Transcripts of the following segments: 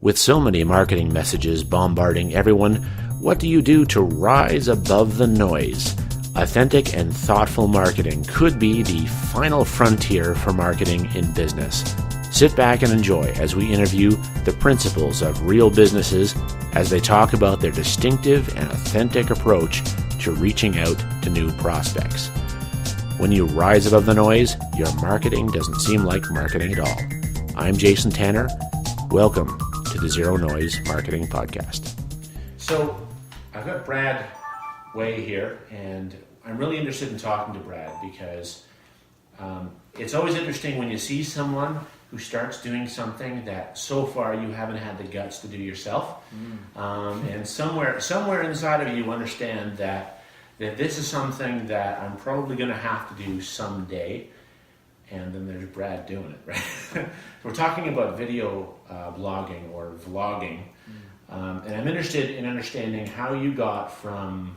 With so many marketing messages bombarding everyone, what do you do to rise above the noise? Authentic and thoughtful marketing could be the final frontier for marketing in business. Sit back and enjoy as we interview the principals of real businesses as they talk about their distinctive and authentic approach to reaching out to new prospects. When you rise above the noise, your marketing doesn't seem like marketing at all. I'm Jason Tanner. Welcome to the Zero Noise Marketing Podcast. So I've got Brad Way here, and I'm really interested in talking to Brad because it's always interesting when you see someone who starts doing something that so far you haven't had the guts to do yourself. And somewhere inside of you understand that this is something that I'm probably going to have to do someday. And then there's Brad doing it, right? We're talking about video blogging or vlogging. And I'm interested in understanding how you got from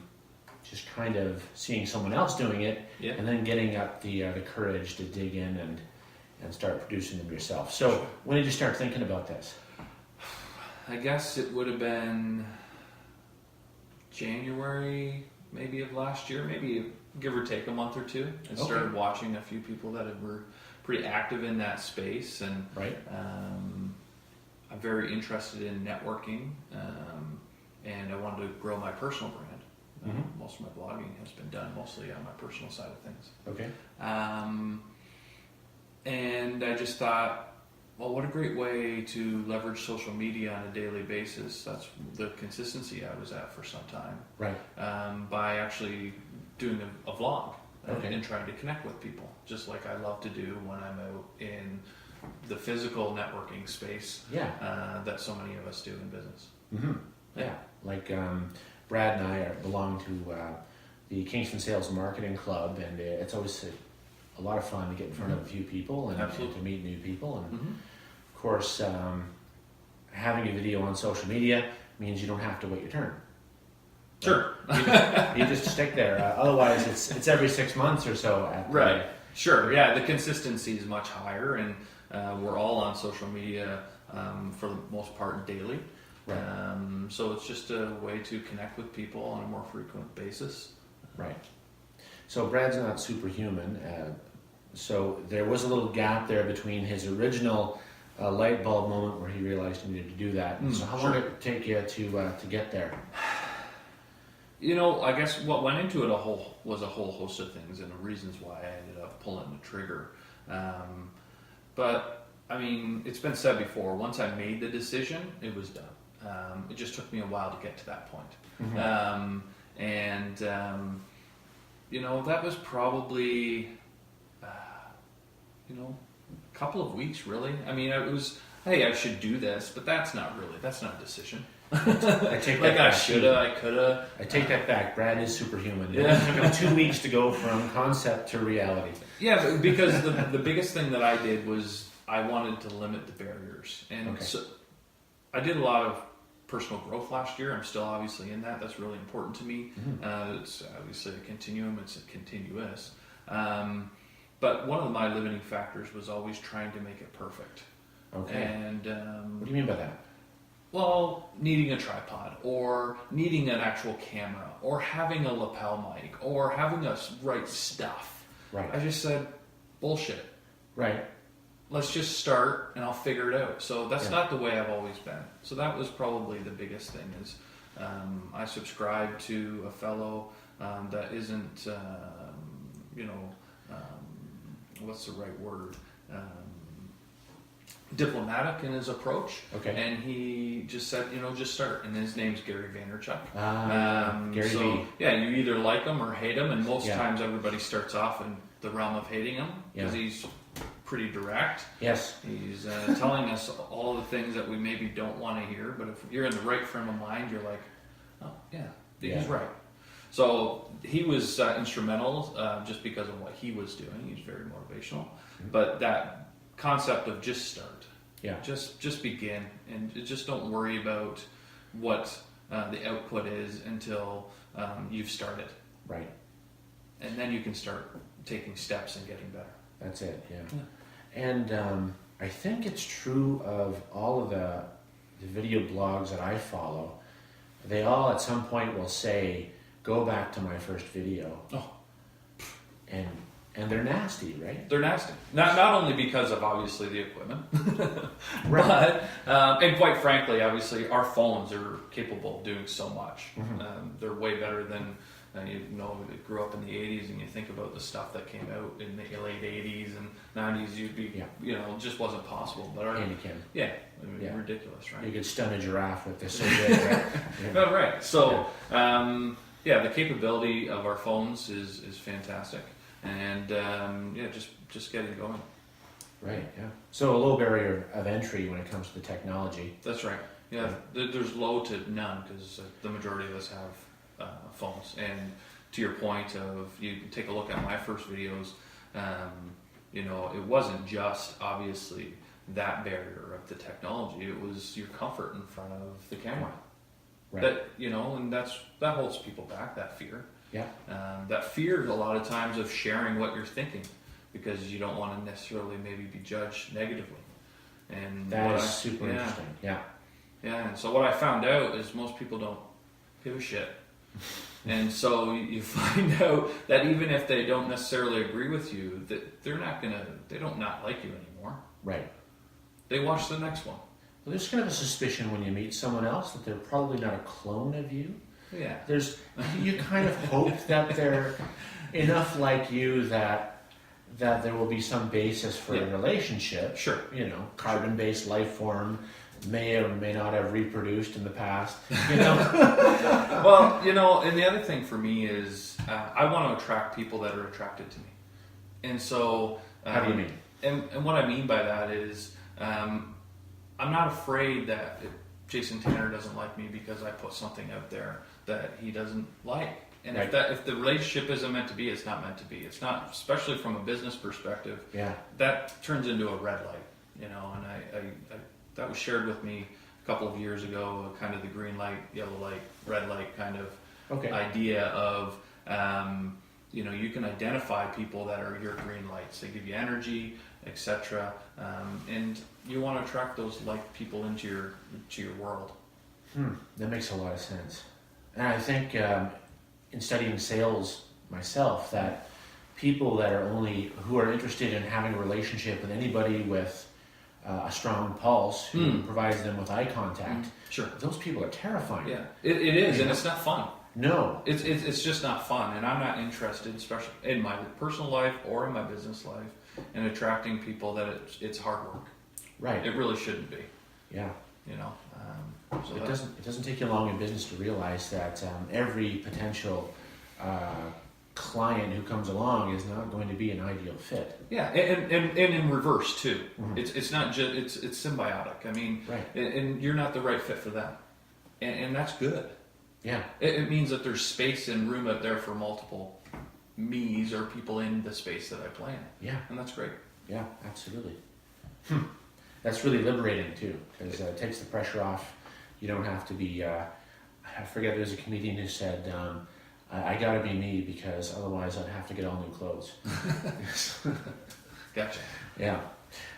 just kind of seeing someone else doing it and then getting up the courage to dig in and start producing them yourself. So when did you start thinking about this? I guess it would have been January maybe of last year, maybe give or take a month or two. I started watching a few people that were pretty active in that space, and I'm very interested in networking, and I wanted to grow my personal brand. Most of my blogging has been done mostly on my personal side of things. Okay. And I just thought, well, what a great way to leverage social media on a daily basis. That's the consistency I was at for some time. Right. By actually doing a vlog and trying to connect with people, just like I love to do when I'm out in the physical networking space that so many of us do in business. Yeah, like Brad and I belong to the Kingston Sales Marketing Club, and it's always a lot of fun to get in front of a few people and to meet new people. And of course, having a video on social media means you don't have to wait your turn. Sure. You just stick there. Otherwise, it's every 6 months or so. Right. Sure. Yeah, the consistency is much higher, and we're all on social media for the most part daily. Right. So it's just a way to connect with people on a more frequent basis. Right. So Brad's not superhuman. So there was a little gap there between his original light bulb moment where he realized he needed to do that. So how long did it take you to get there? You know, I guess what went into it was a whole host of things and the reasons why I ended up pulling the trigger. But I mean, it's been said before, once I made the decision, it was done. It just took me a while to get to that point. You know, that was probably, a couple of weeks, really. I mean, it was, hey, I should do this, but that's not a decision. I take that back. I coulda. I take that back. Brad is superhuman. It took him 2 weeks to go from concept to reality. Yeah, because the biggest thing that I did was I wanted to limit the barriers. And so I did a lot of personal growth last year. I'm still obviously in that. That's really important to me. It's obviously a continuum. It's continuous. But one of my limiting factors was always trying to make it perfect. Okay. And what do you mean by that? Well, needing a tripod, or needing an actual camera, or having a lapel mic, or having us write stuff. Right. I just said, bullshit. Right. Let's just start and I'll figure it out. So that's not the way I've always been. So that was probably the biggest thing is I subscribe to a fellow that isn't, what's the right word? Diplomatic in his approach. Okay. And he just said, just start. And his name's Gary Vaynerchuk. Gary V. Yeah, you either like him or hate him. And most times everybody starts off in the realm of hating him because he's pretty direct. Yes. He's telling us all the things that we maybe don't want to hear, but if you're in the right frame of mind, you're like, oh, he's right. So he was instrumental just because of what he was doing. He's very motivational. But that concept of just start. Yeah. Just begin, and just don't worry about what the output is until you've started. Right. And then you can start taking steps and getting better. That's it, yeah. And I think it's true of all of the the video blogs that I follow, they all at some point will say, go back to my first video. Oh. And they're nasty, right? They're nasty. Not only because of obviously the equipment, right. but and quite frankly, obviously our phones are capable of doing so much. Mm-hmm. They're way better than you grew up in the '80s, and you think about the stuff that came out in the late '80s and '90s. You'd be, it just wasn't possible. But ridiculous, right? You could stun a giraffe with this. Right? Yeah. Right. So, the capability of our phones is fantastic. And just getting going. Right. Yeah. So a low barrier of entry when it comes to the technology. That's right. Yeah. There's low to none because the majority of us have phones. And to your point of you can take a look at my first videos. It wasn't just obviously that barrier of the technology. It was your comfort in front of the camera. Right. That and that holds people back. That fear. Yeah. That fear a lot of times of sharing what you're thinking because you don't want to necessarily maybe be judged negatively. And that is super interesting. Yeah. Yeah. And so what I found out is most people don't give a shit. And so you find out that even if they don't necessarily agree with you, that they don't not like you anymore. Right. They watch the next one. Well, there's kind of a suspicion when you meet someone else that they're probably not a clone of you. Yeah. You kind of hope that they're enough like you that there will be some basis for a relationship. Sure. Carbon-based life form may or may not have reproduced in the past. Well, and the other thing for me is I want to attract people that are attracted to me. And so... how do you mean? And what I mean by that is I'm not afraid that Jason Tanner doesn't like me because I put something out there that he doesn't like. And right. if the relationship isn't meant to be, it's not meant to be. It's not, especially from a business perspective. Yeah. That turns into a red light, and I that was shared with me a couple of years ago, kind of the green light, yellow light, red light kind of idea of, you can identify people that are your green lights. They give you energy, etc. And you want to attract those like people into your world. That makes a lot of sense. And I think in studying sales myself, that people that who are interested in having a relationship with anybody with a strong pulse, who provides them with eye contact, sure, those people are terrifying. Yeah, it is, and it's not fun. No, it's just not fun, and I'm not interested, especially in my personal life or in my business life, in attracting people that it's hard work. Right. It really shouldn't be. Yeah. So it doesn't take you long in business to realize that every potential client who comes along is not going to be an ideal fit. Yeah, and in reverse too. Mm-hmm. It's not just it's symbiotic. I mean, right. And you're not the right fit for them, and that's good. Yeah, it means that there's space and room out there for multiple me's or people in the space that I play in. Yeah, and that's great. Yeah, absolutely. That's really liberating too, because it takes the pressure off. You don't have to be. I forget. There's a comedian who said, "I got to be me because otherwise I'd have to get all new clothes." Gotcha. Yeah.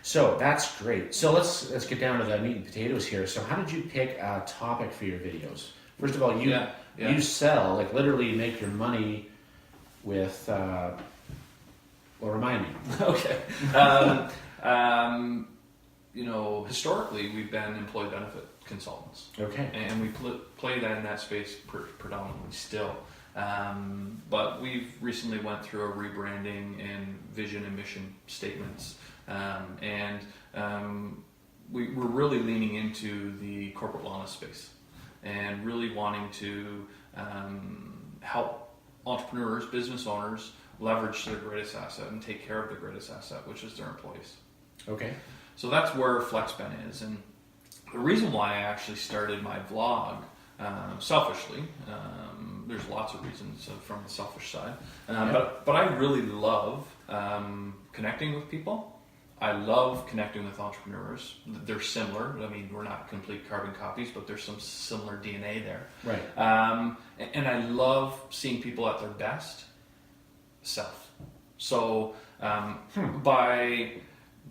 So that's great. So let's get down to the meat and potatoes here. So how did you pick a topic for your videos? First of all, you sell, like literally make your money with. Well, remind me. Okay. Historically, we've been employee benefit consultants. Okay. And we play that in that space predominantly still. But we've recently went through a rebranding and vision and mission statements. We're really leaning into the corporate wellness space and really wanting to help entrepreneurs, business owners, leverage their greatest asset and take care of their greatest asset, which is their employees. Okay. So that's where FlexBen is. And the reason why I actually started my vlog, selfishly, there's lots of reasons from the selfish side, but I really love connecting with people. I love connecting with entrepreneurs. They're similar. I mean, we're not complete carbon copies, but there's some similar DNA there. Right. And I love seeing people at their best self. So by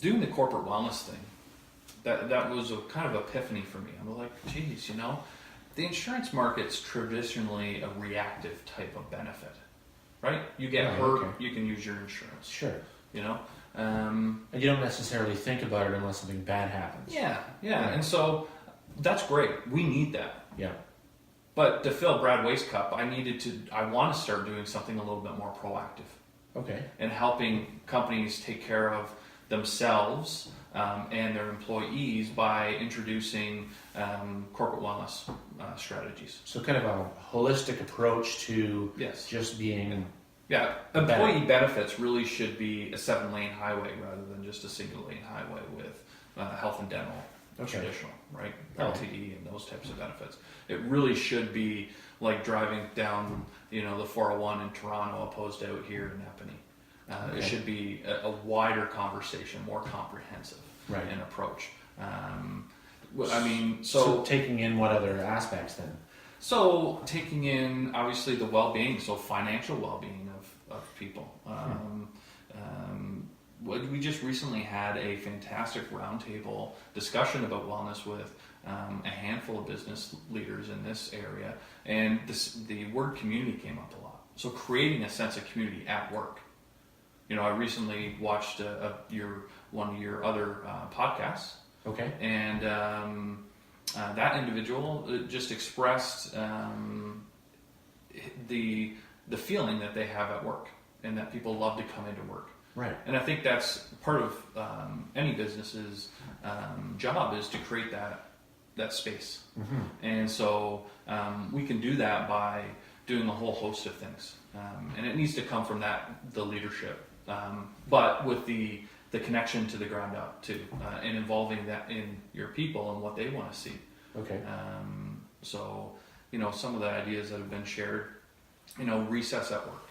doing the corporate wellness thing, that was a kind of epiphany for me. I'm like, geez, the insurance market's traditionally a reactive type of benefit, right? You get hurt, you can use your insurance. Sure. And you don't necessarily think about it unless something bad happens. Yeah. And so that's great. We need that. Yeah. But to fill Brad Waste Cup, I want to start doing something a little bit more proactive. Okay. And helping companies take care of themselves and their employees by introducing corporate wellness strategies. So kind of a holistic approach to just being... Yeah, employee benefits really should be a 7-lane highway rather than just a single-lane highway with health and dental, traditional, right? LTD and those types of benefits. It really should be like driving down, the 401 in Toronto opposed to out here in Epony. It should be a wider conversation, more comprehensive in approach. So taking in what other aspects then? So taking in, obviously, the well-being, so financial well-being of people. We just recently had a fantastic roundtable discussion about wellness with a handful of business leaders in this area, and the word community came up a lot. So creating a sense of community at work. I recently watched one of your other podcasts. Okay. And that individual just expressed the feeling that they have at work, and that people love to come into work. Right. And I think that's part of any business's job, is to create that space. Mm-hmm. And so we can do that by doing a whole host of things, and it needs to come from the leadership, but with the connection to the ground up too, and involving that in your people and what they want to see. Okay. So some of the ideas that have been shared, recess at work.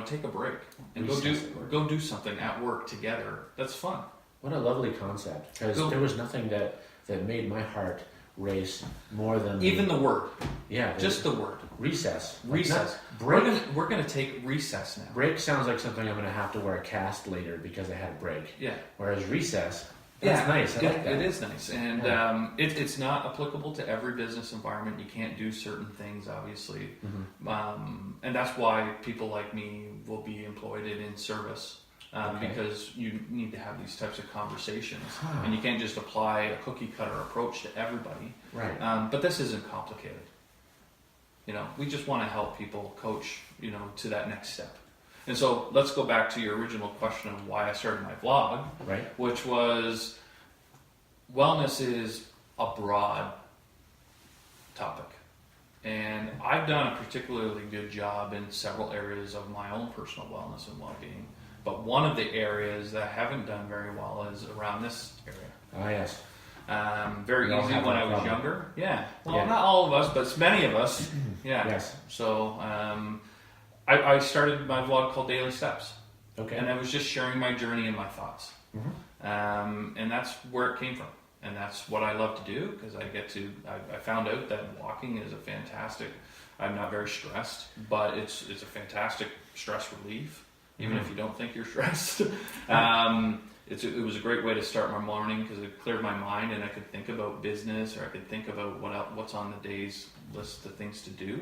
Take a break and go do something at work together. That's fun. What a lovely concept, because there was nothing that made my heart race more than even the word. Yeah, just the word. Recess. Recess. Break. We're gonna take recess now. Break sounds like something I'm gonna have to wear a cast later because I had a break. Yeah. Whereas recess, that's nice. I like that. It is nice, and it's not applicable to every business environment. You can't do certain things, obviously, and that's why people like me will be employed in service. Because you need to have these types of conversations, and you can't just apply a cookie cutter approach to everybody. Right. But this isn't complicated. We just want to help people coach, to that next step. And so let's go back to your original question of why I started my vlog, right? Which was, wellness is a broad topic. And I've done a particularly good job in several areas of my own personal wellness and well-being. But one of the areas that I haven't done very well is around this area. Oh, yes. Very easy when I was younger. Yeah. Well, not all of us, but many of us. Yeah. Yes. So I started my vlog called Daily Steps. Okay. And I was just sharing my journey and my thoughts. Mm-hmm. And that's where it came from. And that's what I love to do, because I found out that walking is a fantastic, I'm not very stressed, but it's a fantastic stress relief. Even if you don't think you're stressed. It was a great way to start my morning, because it cleared my mind, and I could think about business, or I could think about what's on the day's list of things to do.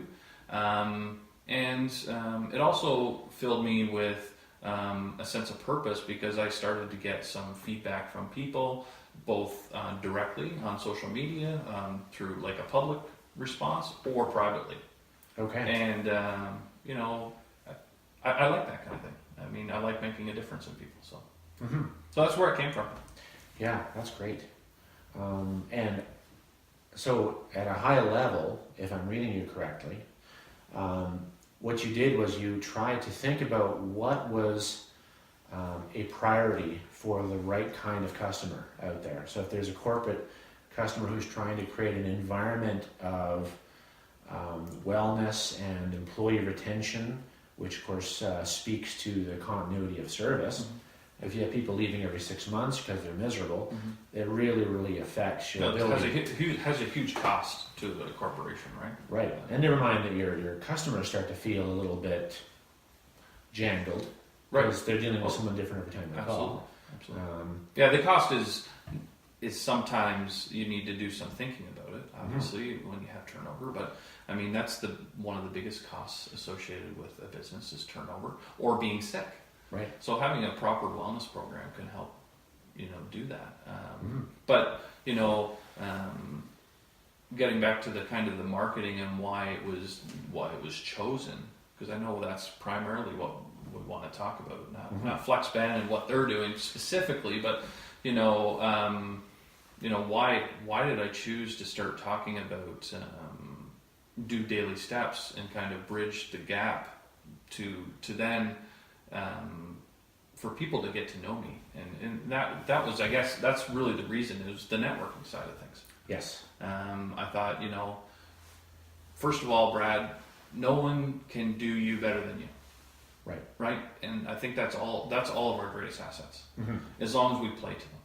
It also filled me with a sense of purpose, because I started to get some feedback from people, both directly on social media, through like a public response, or privately. Okay. And, I like that kind of thing. I mean, I like making a difference in people, so so that's where it came from. Yeah, that's great. And so, at a high level, if I'm reading you correctly, what you did was you tried to think about what was a priority for the right kind of customer out there. So, if there's a corporate customer who's trying to create an environment of wellness and employee retention, which of course speaks to the continuity of service. If you have people leaving every 6 months because they're miserable, it really, really affects your ability. It has a huge cost to the corporation, right? Right. And never mind that your customers start to feel a little bit jangled, because they're dealing with someone different every time they call. Absolutely. The cost is is sometimes you need to do some thinking about it, obviously, when you have turnover. But I mean, that's one of the biggest costs associated with a business is turnover or being sick. Right. So having a proper wellness program can help, do that. But, getting back to the kind of the marketing and why it was chosen, because I know that's primarily what we want to talk about, not FlexBand and what they're doing specifically, but why did I choose to start talking about do daily steps and kind of bridge the gap to then for people to get to know me, and that was, I guess, that's really the reason. It was the networking side of things. Yes. I thought, first of all, Brad, no one can do you better than you. Right. Right? And I think that's all of our greatest assets, as long as we play to them.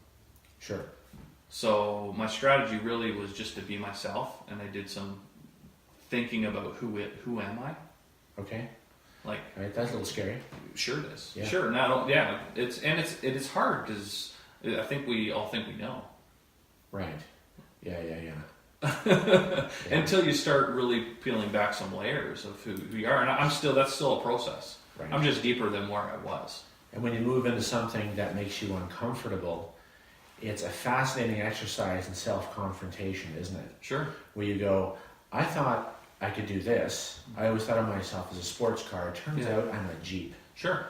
Sure. So my strategy really was just to be myself, and I did some thinking about who am I. Okay. Like, right, that's a little scary. Sure it is. Yeah. Sure. It is hard because I think we all think we know. Right. Yeah. Until you start really peeling back some layers of who you are, and that's still a process. Right. I'm just deeper than where I was. And when you move into something that makes you uncomfortable, it's a fascinating exercise in self-confrontation, isn't it? Sure. Where you go, I thought I could do this. I always thought of myself as a sports car. It turns out I'm a Jeep. Sure.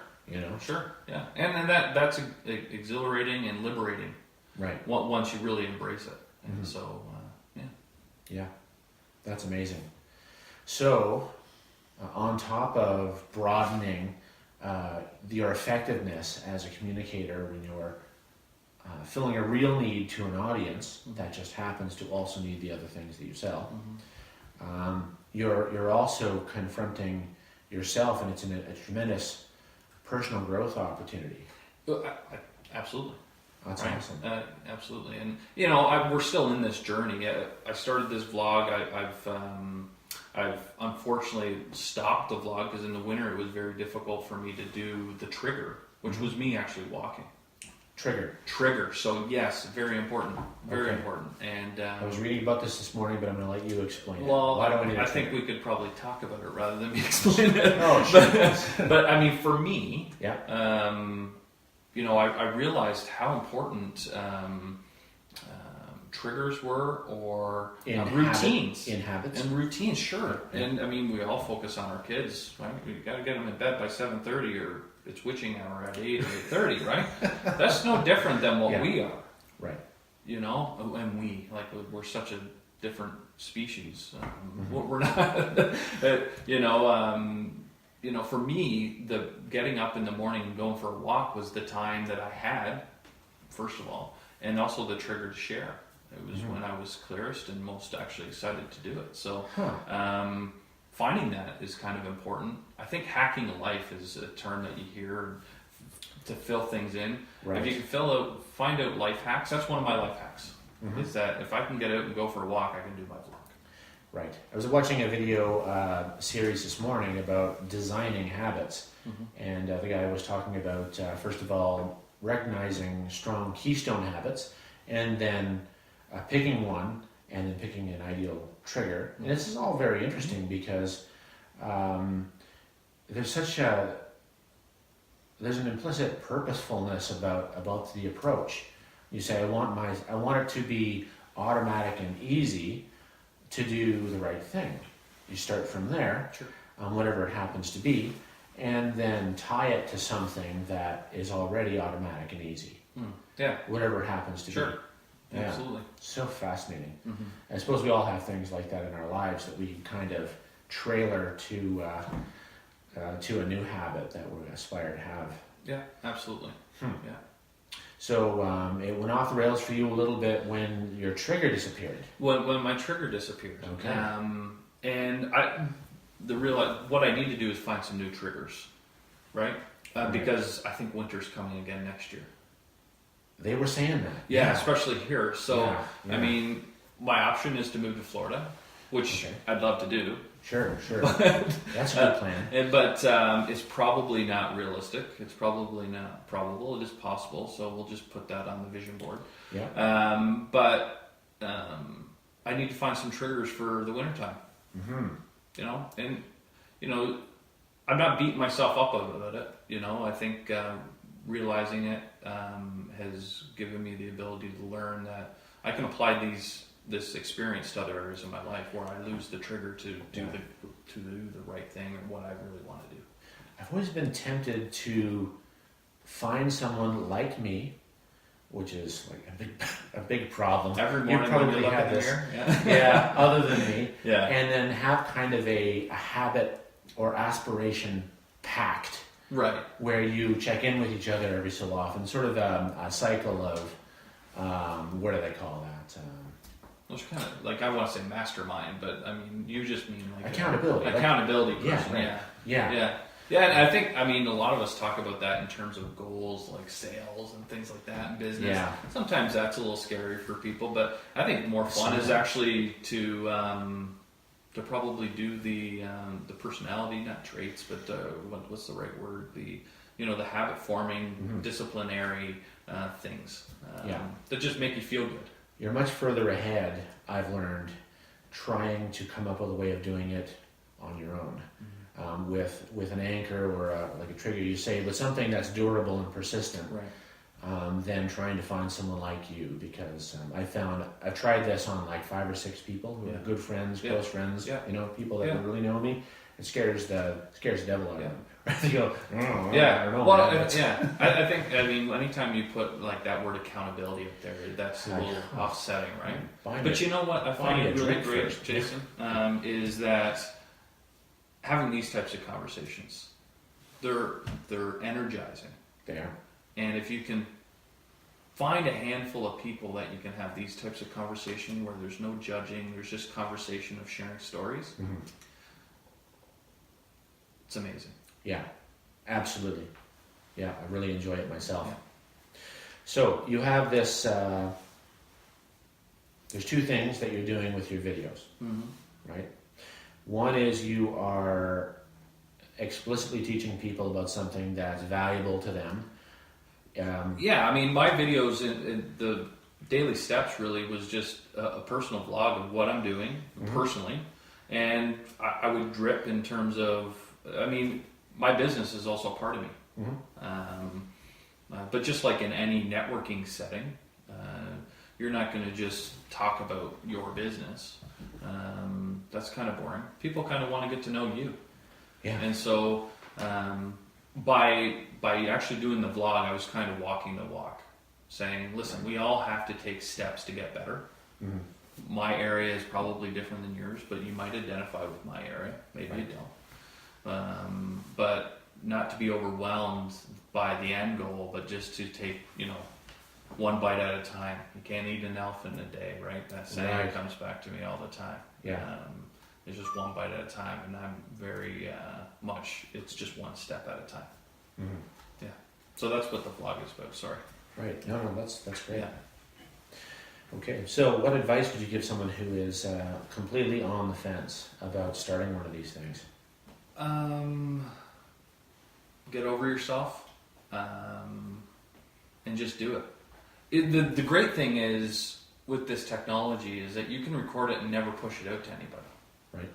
Sure. Yeah. And that's exhilarating and liberating. Right. Once you really embrace it. And so, yeah. Yeah. That's amazing. So, on top of broadening your effectiveness as a communicator when you're filling a real need to an audience that just happens to also need the other things that you sell, you're also confronting yourself, and it's a tremendous personal growth opportunity. Absolutely. That's awesome. Absolutely. And we're still in this journey. I started this vlog. I've unfortunately stopped the vlog because in the winter it was very difficult for me to do the trigger, which was me actually walking. Trigger. So yes, very important. Very important. And I was reading about this morning, but I'm going to let you explain it. Well, Why don't we I think we could probably talk about it rather than me explain it. Oh, sure. But I mean, for me, yeah. I realized how important triggers were, or routines. In habits. And routines, sure. Yeah. And I mean, we all focus on our kids, right? We got to get them in bed by 7:30, or it's witching hour at 8 or 8:30, right? That's no different than what we are. Right. And we're such a different species. We're not, for me, the getting up in the morning and going for a walk was the time that I had, first of all, and also the trigger to share. It was when I was clearest and most actually excited to do it. So finding that is kind of important. I think hacking life is a term that you hear to fill things in. Right. If you can find out life hacks, that's one of my life hacks. Is that if I can get out and go for a walk, I can do my vlog. Right. I was watching a video series this morning about designing habits, and the guy was talking about, first of all, recognizing strong keystone habits, and then picking one, and then picking an ideal trigger. And this is all very interesting because there's an implicit purposefulness about the approach. You say, I want it to be automatic and easy to do the right thing. You start from there, whatever it happens to be, and then tie it to something that is already automatic and easy. Yeah. Whatever it happens to be. Yeah. Absolutely. So fascinating. I suppose we all have things like that in our lives that we kind of trailer to a new habit that we aspire to have. Yeah, absolutely. Yeah. So it went off the rails for you a little bit when your trigger disappeared. When my trigger disappeared. Okay. And what I need to do is find some new triggers, right? Because I think winter's coming again next year. They were saying that. Yeah, especially here. So, I mean, my option is to move to Florida, which I'd love to do. Sure. That's a good plan. But it's probably not realistic. It's probably not probable. It is possible, so we'll just put that on the vision board. Yeah. But I need to find some triggers for the wintertime. And I'm not beating myself up about it. I think realizing it has given me the ability to learn that I can apply this experience to other areas of my life where I lose the trigger to do the right thing or what I really want to do. I've always been tempted to find someone like me, which is like a big problem. Every morning when you look in the mirror, yeah, other than me, and then have kind of a habit or aspiration pact, right, where you check in with each other every so often, sort of a cycle of what do they call that? It's kind of like, I want to say mastermind, but I mean, you just mean like accountability. Accountability person. Yeah. Yeah, and I think, a lot of us talk about that in terms of goals, like sales and things like that in business. Yeah. Sometimes that's a little scary for people, but I think more fun is actually to probably do the personality, not traits, but what's the right word? The habit forming, disciplinary things that just make you feel good. You're much further ahead, I've learned, trying to come up with a way of doing it on your own. With an anchor or a trigger, you say, with something that's durable and persistent, than trying to find someone like you, because I've tried this on like 5 or 6 people who are good friends, close friends, people that really know me. It scares the devil out of them. They go, I don't know. Well, I think, anytime you put like that word accountability up there, that's a little offsetting, right? But you know what I find really great, Jason, is that having these types of conversations, they're energizing. They are. And if you can find a handful of people that you can have these types of conversation where there's no judging, there's just conversation of sharing stories, it's amazing. Yeah, absolutely. Yeah, I really enjoy it myself. Yeah. So you have this, there's 2 things that you're doing with your videos, right? One is you are explicitly teaching people about something that's valuable to them. My videos in the daily steps really was just a personal vlog of what I'm doing personally. And I would drip in terms of, my business is also part of me. But just like in any networking setting, you're not going to just talk about your business. That's kind of boring. People kind of want to get to know you. Yeah. And so by actually doing the vlog, I was kind of walking the walk, saying, listen, we all have to take steps to get better. My area is probably different than yours, but you might identify with my area. Maybe you don't. But not to be overwhelmed by the end goal, but just to take, one bite at a time. You can't eat an elephant in a day, right? That saying comes back to me all the time. Yeah. It's just one bite at a time, and I'm very much, it's just one step at a time. Yeah. So that's what the vlog is about. Sorry. Right. No, that's great. Yeah. Okay. So what advice would you give someone who is completely on the fence about starting one of these things? Get over yourself, and just do it. The great thing is with this technology is that you can record it and never push it out to anybody. Right.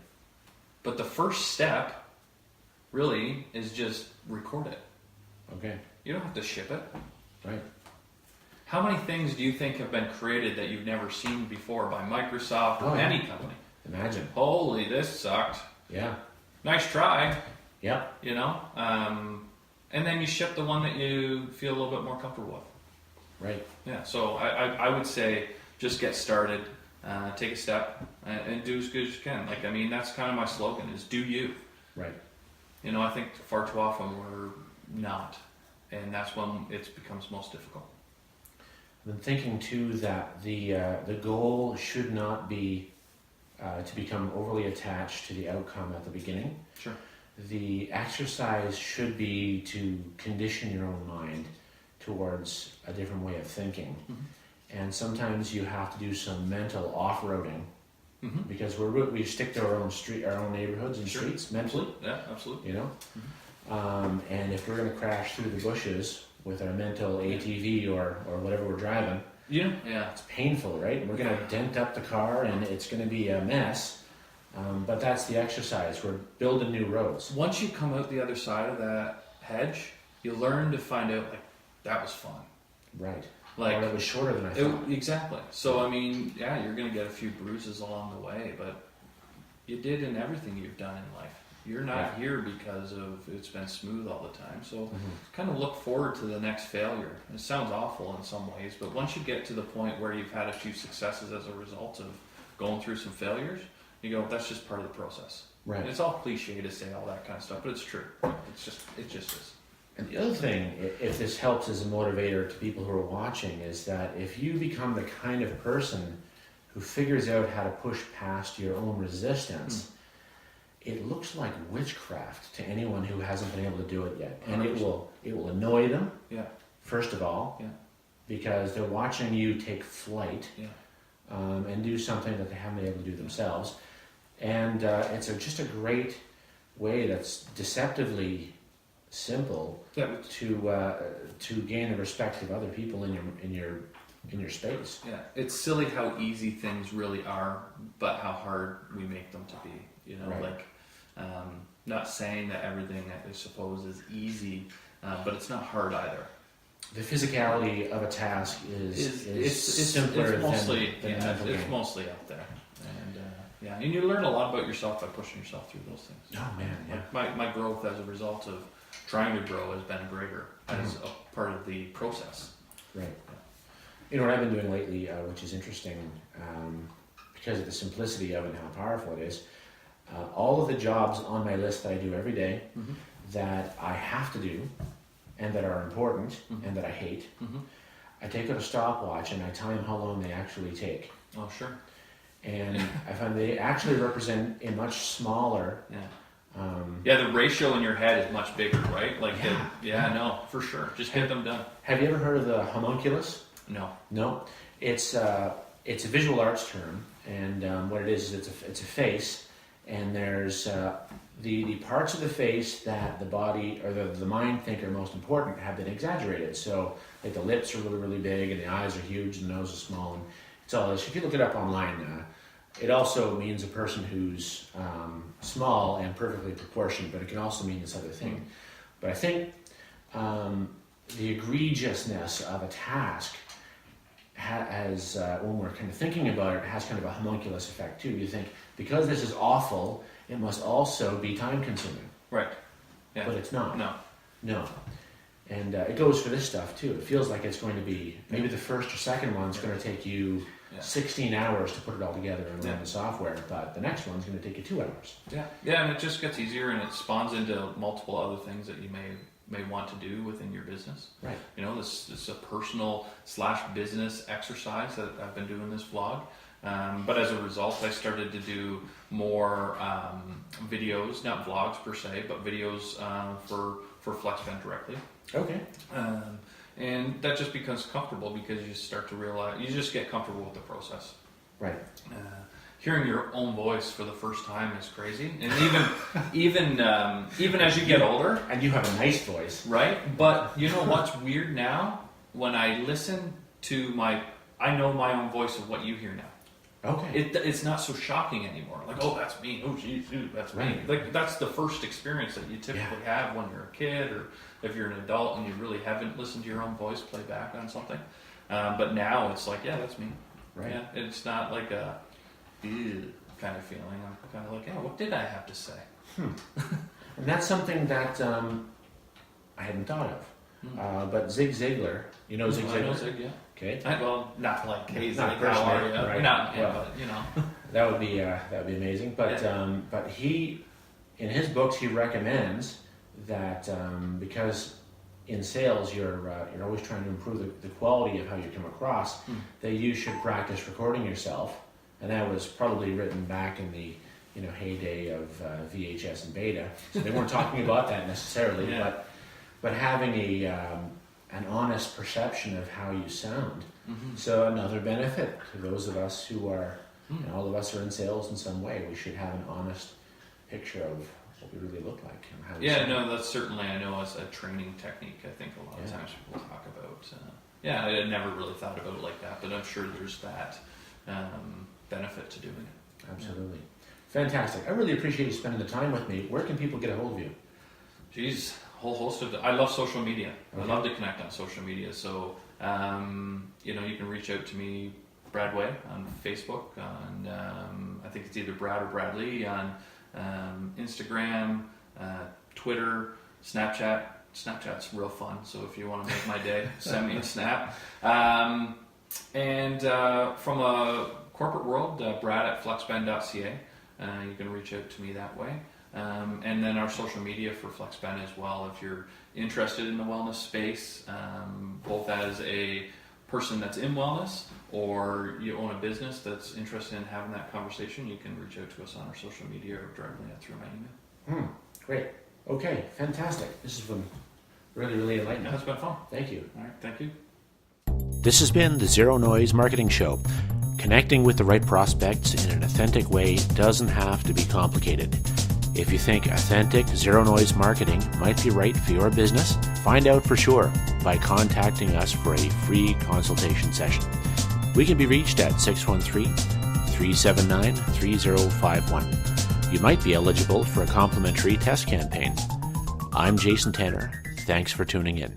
But the first step really is just record it. Okay. You don't have to ship it. Right. How many things do you think have been created that you've never seen before by Microsoft or any company? Imagine. Holy, this sucked. Yeah. Nice try. Yeah. And then you ship the one that you feel a little bit more comfortable with. Right. Yeah. So I would say just get started, take a step, and do as good as you can. That's kind of my slogan: is do you. Right. I think far too often we're not, and that's when it becomes most difficult. I've been thinking too that the goal should not be to become overly attached to the outcome at the beginning. Sure. The exercise should be to condition your own mind towards a different way of thinking. And sometimes you have to do some mental off-roading because we stick to our own neighborhoods and streets mentally. Yeah, absolutely. You know, and if we're going to crash through the bushes with our mental ATV or whatever we're driving, it's painful, right? We're going to dent up the car, and it's going to be a mess. But that's the exercise. We're building new roads. Once you come out the other side of that hedge, you learn to find out that was fun. Right. Like, or it was shorter than I thought. Exactly. So, I mean, you're going to get a few bruises along the way, but you did in everything you've done in life. You're not here because of it's been smooth all the time. So kind of look forward to the next failure. It sounds awful in some ways, but once you get to the point where you've had a few successes as a result of going through some failures, you go, that's just part of the process. Right. And it's all cliche to say all that kind of stuff, but it's true. It just is. And the other thing, if this helps as a motivator to people who are watching, is that if you become the kind of person who figures out how to push past your own resistance, it looks like witchcraft to anyone who hasn't been able to do it yet. And 100%. it will annoy them, first of all, Yeah. because they're watching you take flight Yeah. and do something that they haven't been able to do themselves. And it's just a great way that's deceptively simple to gain the respect of other people in your space. Yeah, it's silly how easy things really are, but how hard we make them to be. You know, Right. not saying that everything I suppose is easy, but it's not hard either. The physicality of a task is simpler it's mostly, than mental it's game. mostly out there, and and you learn a lot about yourself by pushing yourself through those things. Oh man, yeah. My growth as a result of trying to grow has been greater as a part of the process. Right. You know what I've been doing lately, which is interesting, because of the simplicity of it and how powerful it is. All of the jobs on my list that I do every day that I have to do and that are important and that I hate, I take out a stopwatch and I time how long they actually take. Oh, sure. And I find they actually represent a much smaller... the ratio in your head is much bigger, right? No, for sure. Just get them done. Have you ever heard of the homunculus? No. No. It's a visual arts term, and what it is it's a face, and there's the parts of the face that the body or the mind think are most important have been exaggerated. So like the lips are really, really big, and the eyes are huge, and the nose is small, and it's all this. If you look it up online, it also means a person who's small and perfectly proportioned, but it can also mean this other thing. But I think the egregiousness of a task has, when we're kind of thinking about it, has kind of a homunculus effect too. You think, because this is awful, it must also be time consuming. Right. Yeah. But it's not. No. And it goes for this stuff too. It feels like it's going to be, maybe the first or second one's going to take you 16 hours to put it all together and run the software, but the next one's going to take you 2 hours. Yeah, and it just gets easier, and it spawns into multiple other things that you may want to do within your business. Right. You know, this is a personal / business exercise that I've been doing this vlog. But as a result, I started to do more videos, not vlogs per se, but videos for FlexVent directly. Okay. And that just becomes comfortable because you start to realize, you just get comfortable with the process. Right. Hearing your own voice for the first time is crazy, and even as you get older. And you have a nice voice, right? But you know what's weird now? When I listen to I know my own voice of what you hear now. Okay. It's not so shocking anymore. Like, oh, that's me. Oh, geez, dude, that's me. Like, that's the first experience that you typically have when you're a kid, or if you're an adult and you really haven't listened to your own voice play back on something. But now it's like, yeah, that's me. Right. Yeah, it's not like a kind of feeling. I'm kind of like, yeah, what did I have to say? And that's something that I hadn't thought of. But Zig Ziglar, you know Zig Ziglar? I know Zig, yeah. Okay. Well, not like Zig, not how are you? right. Not, well, but you know. That would be amazing. But but he, in his books, he recommends that because in sales you're always trying to improve the quality of how you come across, that you should practice recording yourself. And that was probably written back in the heyday of VHS and Beta. So they weren't talking about that necessarily, but having an honest perception of how you sound. So another benefit to those of us who are And all of us are in sales in some way. We should have an honest picture of what we really look like. And how that's certainly, I know, as a training technique. I think a lot of times people talk about. I had never really thought about it like that, but I'm sure there's that benefit to doing it. Absolutely. Fantastic. I really appreciate you spending the time with me. Where can people get a hold of you? Geez, whole host of I love social media. Okay. I love to connect on social media. So, you can reach out to me, Bradway, on Facebook. On I think it's either Brad or Bradley on Instagram, Twitter, Snapchat. Snapchat's real fun. So if you want to make my day, send me a snap. And from a corporate world, Brad at fluxben.ca. You can reach out to me that way. And then our social media for FlexBen as well. If you're interested in the wellness space, both as a person that's in wellness or you own a business that's interested in having that conversation, you can reach out to us on our social media or directly through my email. Great. Okay, fantastic. This has been really, really enlightening. It's been fun. Thank you. All right, thank you. This has been the Zero Noise Marketing Show. Connecting with the right prospects in an authentic way doesn't have to be complicated. If you think authentic, zero-noise marketing might be right for your business, find out for sure by contacting us for a free consultation session. We can be reached at 613-379-3051. You might be eligible for a complimentary test campaign. I'm Jason Tanner. Thanks for tuning in.